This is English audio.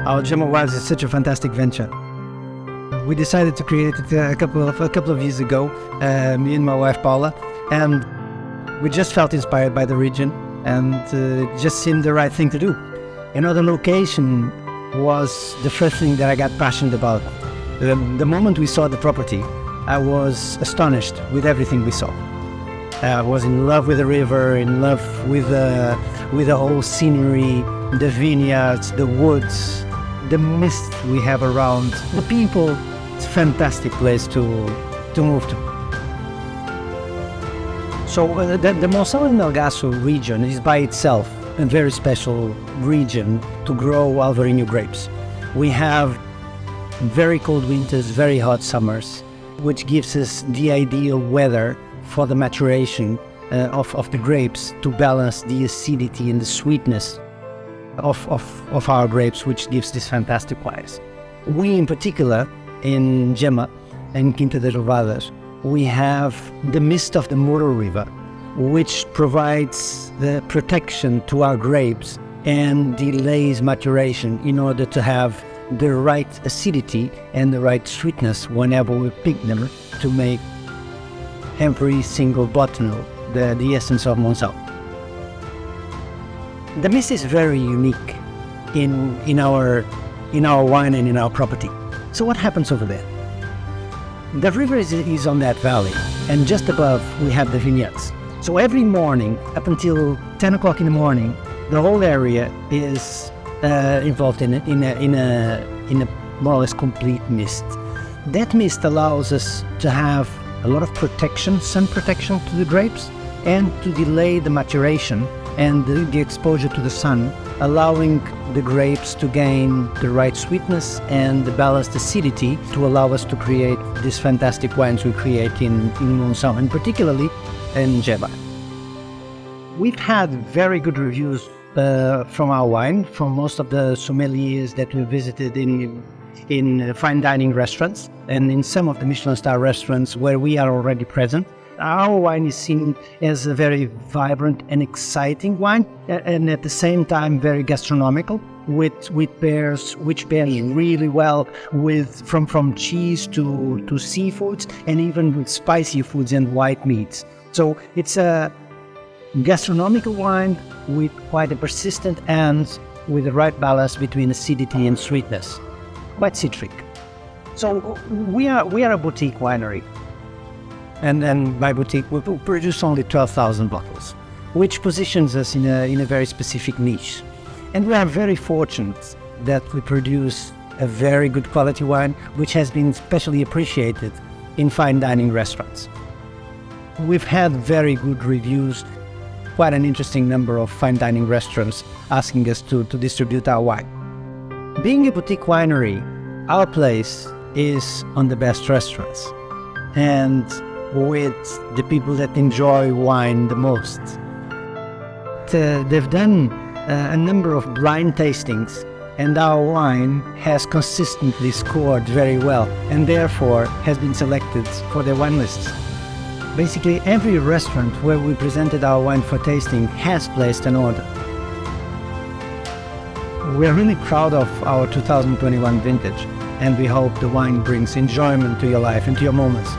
Our Gema Wines is such a fantastic venture. We decided to create it a couple of years ago, me and my wife Paula, and we just felt inspired by the region, and it just seemed the right thing to do. Another location was the first thing that I got passionate about. The moment we saw the property, I was astonished with everything we saw. I was in love with the river, in love with the whole scenery, the vineyards, the woods, the mist we have around, the people. It's a fantastic place to move to. So the Monção and Melgaço region is by itself a very special region to grow Alvarinho grapes. We have very cold winters, very hot summers, which gives us the ideal weather for the maturation of the grapes to balance the acidity and the sweetness of our grapes, which gives these fantastic wines. We in particular, in Gema and Quinta das Levadas, we have the mist of the Mouro River, which provides the protection to our grapes and delays maturation in order to have the right acidity and the right sweetness whenever we pick them to make every single bottle the essence of Monção. The mist is very unique in our wine and in our property. So what happens over there? The river is on that valley, and just above we have the vineyards. So every morning, up until 10 o'clock in the morning, the whole area is involved in a more or less complete mist. That mist allows us to have a lot of protection, sun protection to the grapes, and to delay the maturation and the exposure to the sun, allowing the grapes to gain the right sweetness and the balanced acidity to allow us to create these fantastic wines we create in Monção, and particularly in Gema. We've had very good reviews from our wine, from most of the sommeliers that we visited in fine dining restaurants and in some of the Michelin star restaurants where we are already present. Our wine is seen as a very vibrant and exciting wine, and at the same time very gastronomical, which pairs really well with from cheese to seafoods, and even with spicy foods and white meats. So it's a gastronomical wine with quite a persistent and with the right balance between acidity and sweetness, quite citric. So we are a boutique winery. And by boutique, we produce only 12,000 bottles, which positions us in a very specific niche. And we are very fortunate that we produce a very good quality wine, which has been specially appreciated in fine dining restaurants. We've had very good reviews, quite an interesting number of fine dining restaurants asking us to distribute our wine. Being a boutique winery, our place is on the best restaurants, and with the people that enjoy wine the most. They've done a number of blind tastings, and our wine has consistently scored very well, and therefore has been selected for their wine lists. Basically, every restaurant where we presented our wine for tasting has placed an order. We're really proud of our 2021 vintage, and we hope the wine brings enjoyment to your life and to your moments.